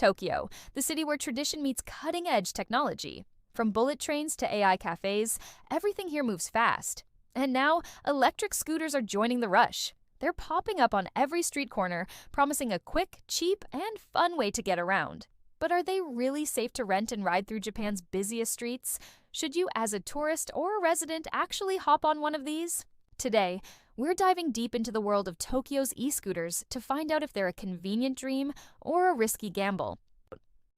Tokyo, the city where tradition meets cutting-edge technology. From bullet trains to AI cafes, everything here moves fast. And now, electric scooters are joining the rush. They're popping up on every street corner, promising a quick, cheap, and fun way to get around. But are they really safe to rent and ride through Japan's busiest streets? Should you, as a tourist or a resident, actually hop on one of these? Today, we're diving deep into the world of Tokyo's e-scooters to find out if they're a convenient dream or a risky gamble.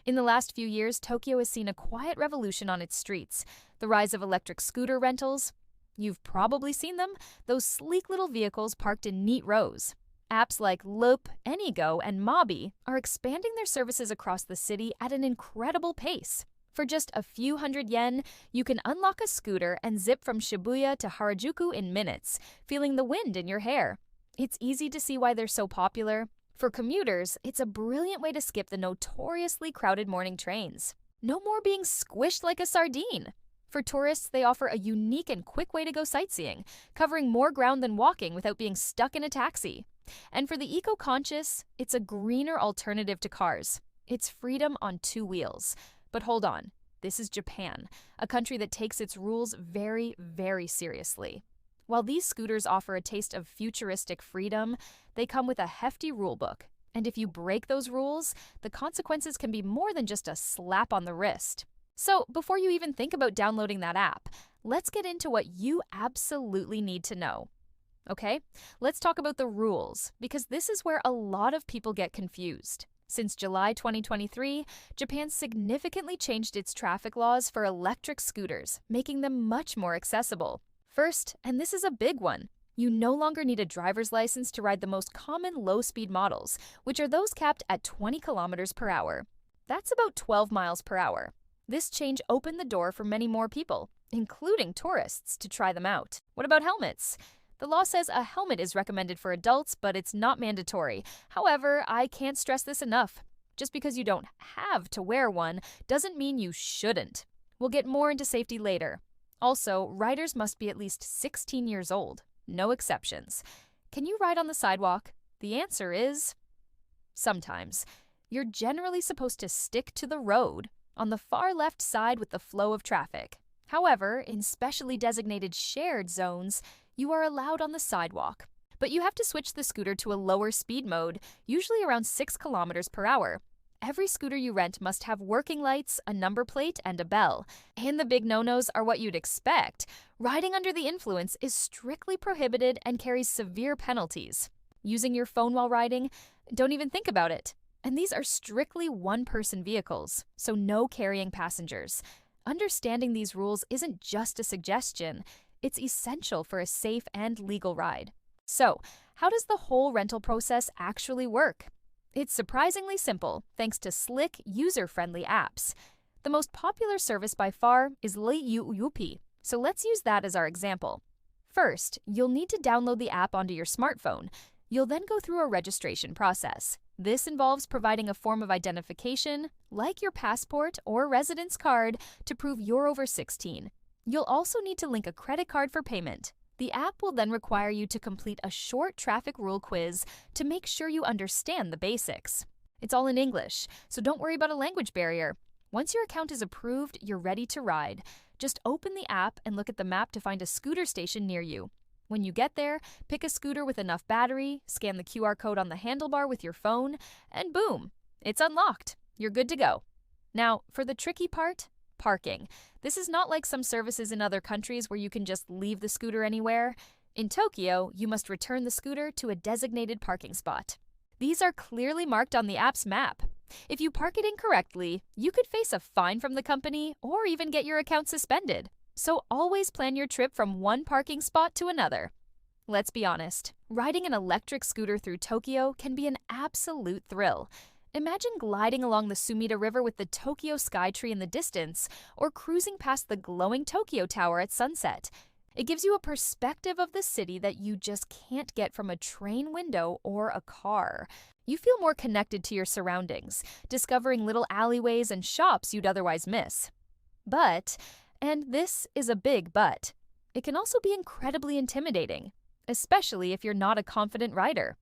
In the last few years, Tokyo has seen a quiet revolution on its streets. The rise of electric scooter rentals. You've probably seen them, those sleek little vehicles parked in neat rows. Apps like LUUP, AnyGo, and Mobi are expanding their services across the city at an incredible pace. For just a few hundred yen, you can unlock a scooter and zip from Shibuya to Harajuku in minutes, feeling the wind in your hair. It's easy to see why they're so popular. For commuters, it's a brilliant way to skip the notoriously crowded morning trains. No more being squished like a sardine. For tourists, they offer a unique and quick way to go sightseeing, covering more ground than walking without being stuck in a taxi. And for the eco-conscious, it's a greener alternative to cars. It's freedom on two wheels. But hold on, this is Japan, a country that takes its rules very, very seriously. While these scooters offer a taste of futuristic freedom, they come with a hefty rulebook. And if you break those rules, the consequences can be more than just a slap on the wrist. So before you even think about downloading that app, let's get into what you absolutely need to know. Okay, let's talk about the rules, because this is where a lot of people get confused. Since July 2023, Japan significantly changed its traffic laws for electric scooters, making them much more accessible. First, and this is a big one, you no longer need a driver's license to ride the most common low-speed models, which are those capped at 20 kilometers per hour. That's about 12 miles per hour. This change opened the door for many more people, including tourists, to try them out. What about helmets? The law says a helmet is recommended for adults, but it's not mandatory. However, I can't stress this enough. Just because you don't have to wear one doesn't mean you shouldn't. We'll get more into safety later. Also, riders must be at least 16 years old. No exceptions. Can you ride on the sidewalk? The answer is sometimes. You're generally supposed to stick to the road on the far left side with the flow of traffic. However, in specially designated shared zones, you are allowed on the sidewalk. But you have to switch the scooter to a lower speed mode, usually around 6 kilometers per hour. Every scooter you rent must have working lights, a number plate, and a bell. And the big no-nos are what you'd expect. Riding under the influence is strictly prohibited and carries severe penalties. Using your phone while riding? Don't even think about it. And these are strictly one-person vehicles, so no carrying passengers. Understanding these rules isn't just a suggestion, it's essential for a safe and legal ride. So, how does the whole rental process actually work? It's surprisingly simple, thanks to slick, user-friendly apps. The most popular service by far is LUUP, so let's use that as our example. First, you'll need to download the app onto your smartphone. You'll then go through a registration process. This involves providing a form of identification, like your passport or residence card, to prove you're over 16. You'll also need to link a credit card for payment. The app will then require you to complete a short traffic rule quiz to make sure you understand the basics. It's all in English, so don't worry about a language barrier. Once your account is approved, you're ready to ride. Just open the app and look at the map to find a scooter station near you. When you get there, pick a scooter with enough battery, scan the QR code on the handlebar with your phone, and boom, it's unlocked. You're good to go. Now, for the tricky part, parking. This is not like some services in other countries where you can just leave the scooter anywhere. In Tokyo, you must return the scooter to a designated parking spot. These are clearly marked on the app's map. If you park it incorrectly, you could face a fine from the company or even get your account suspended. So always plan your trip from one parking spot to another. Let's be honest, riding an electric scooter through Tokyo can be an absolute thrill. Imagine gliding along the Sumida River with the Tokyo Skytree in the distance, or cruising past the glowing Tokyo Tower at sunset. It gives you a perspective of the city that you just can't get from a train window or a car. You feel more connected to your surroundings, discovering little alleyways and shops you'd otherwise miss. But, and this is a big but, it can also be incredibly intimidating, especially if you're not a confident rider.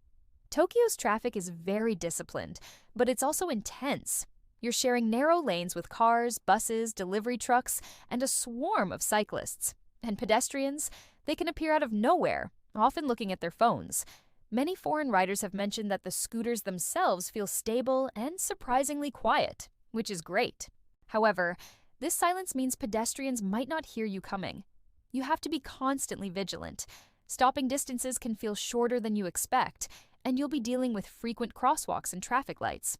Tokyo's traffic is very disciplined, but it's also intense. You're sharing narrow lanes with cars, buses, delivery trucks, and a swarm of cyclists. And pedestrians, they can appear out of nowhere, often looking at their phones. Many foreign riders have mentioned that the scooters themselves feel stable and surprisingly quiet, which is great. However, this silence means pedestrians might not hear you coming. You have to be constantly vigilant. Stopping distances can feel shorter than you expect, and you'll be dealing with frequent crosswalks and traffic lights.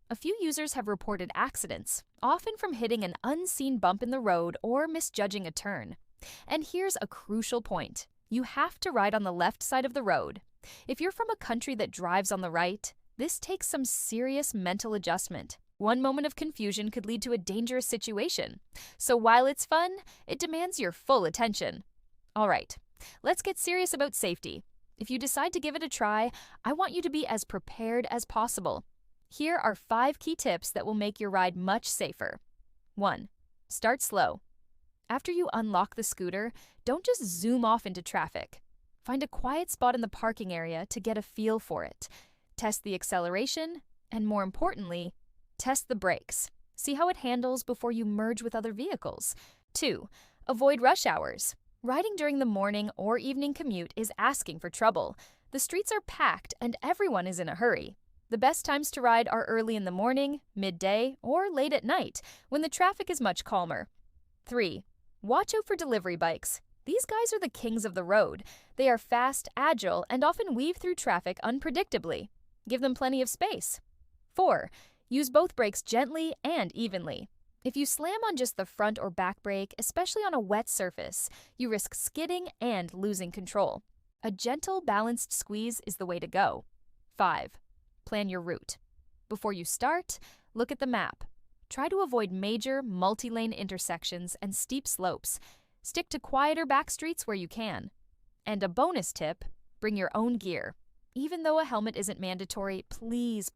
A few users have reported accidents, often from hitting an unseen bump in the road or misjudging a turn. And here's a crucial point. You have to ride on the left side of the road. If you're from a country that drives on the right, this takes some serious mental adjustment. One moment of confusion could lead to a dangerous situation. So while it's fun, it demands your full attention. All right, let's get serious about safety. If you decide to give it a try, I want you to be as prepared as possible. Here are 5 key tips that will make your ride much safer. 1. Start slow. After you unlock the scooter, don't just zoom off into traffic. Find a quiet spot in the parking area to get a feel for it. Test the acceleration, and more importantly, test the brakes. See how it handles before you merge with other vehicles. 2. Avoid rush hours. Riding during the morning or evening commute is asking for trouble. The streets are packed and everyone is in a hurry. The best times to ride are early in the morning, midday, or late at night, when the traffic is much calmer. 3. Watch out for delivery bikes. These guys are the kings of the road. They are fast, agile, and often weave through traffic unpredictably. Give them plenty of space. 4. Use both brakes gently and evenly. If you slam on just the front or back brake, especially on a wet surface, you risk skidding and losing control. A gentle, balanced squeeze is the way to go. 5. Plan your route. Before you start, look at the map. Try to avoid major, multi-lane intersections and steep slopes. Stick to quieter back streets where you can. And a bonus tip, bring your own gear. Even though a helmet isn't mandatory, please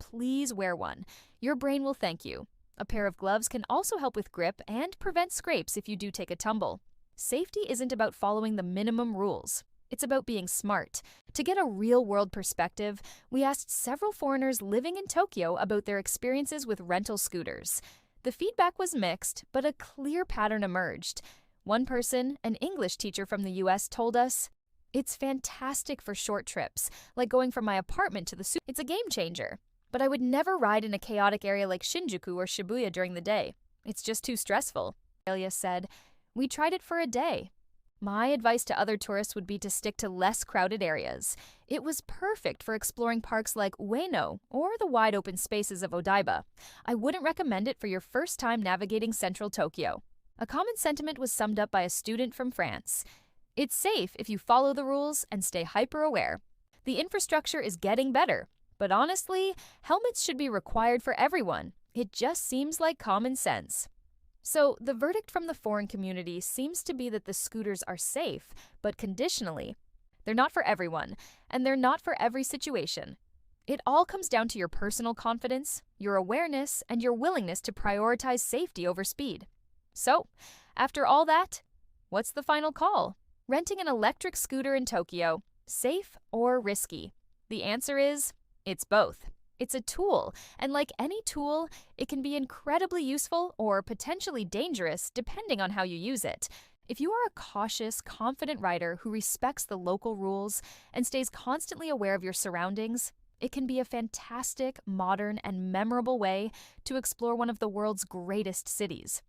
wear one. Your brain will thank you. A pair of gloves can also help with grip and prevent scrapes if you do take a tumble. Safety isn't about following the minimum rules. It's about being smart. To get a real-world perspective, we asked several foreigners living in Tokyo about their experiences with rental scooters. The feedback was mixed, but a clear pattern emerged. One person, an English teacher from the US, told us, "It's fantastic for short trips, like going from my apartment to the zoo. It's a game changer. But I would never ride in a chaotic area like Shinjuku or Shibuya during the day. It's just too stressful." Australia said, "We tried it for a day. My advice to other tourists would be to stick to less crowded areas. It was perfect for exploring parks like Ueno or the wide open spaces of Odaiba. I wouldn't recommend it for your first time navigating central Tokyo." A common sentiment was summed up by a student from France. "It's safe if you follow the rules and stay hyper-aware. The infrastructure is getting better, but honestly, helmets should be required for everyone. It just seems like common sense." So, the verdict from the foreign community seems to be that the scooters are safe, but conditionally. They're not for everyone, and they're not for every situation. It all comes down to your personal confidence, your awareness, and your willingness to prioritize safety over speed. So, after all that, what's the final call? Renting an electric scooter in Tokyo, safe or risky? The answer is, it's both. It's a tool, and like any tool, it can be incredibly useful or potentially dangerous depending on how you use it. If you are a cautious, confident rider who respects the local rules and stays constantly aware of your surroundings, it can be a fantastic, modern, and memorable way to explore one of the world's greatest cities.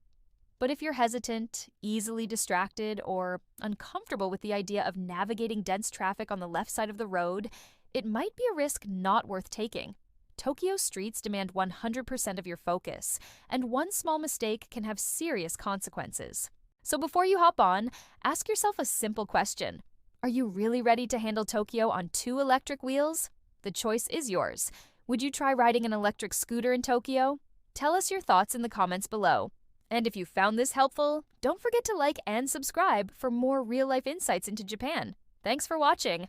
But if you're hesitant, easily distracted, or uncomfortable with the idea of navigating dense traffic on the left side of the road, it might be a risk not worth taking. Tokyo's streets demand 100% of your focus, and one small mistake can have serious consequences. So before you hop on, ask yourself a simple question. Are you really ready to handle Tokyo on 2 electric wheels? The choice is yours. Would you try riding an electric scooter in Tokyo? Tell us your thoughts in the comments below. And if you found this helpful, don't forget to like and subscribe for more real-life insights into Japan. Thanks for watching!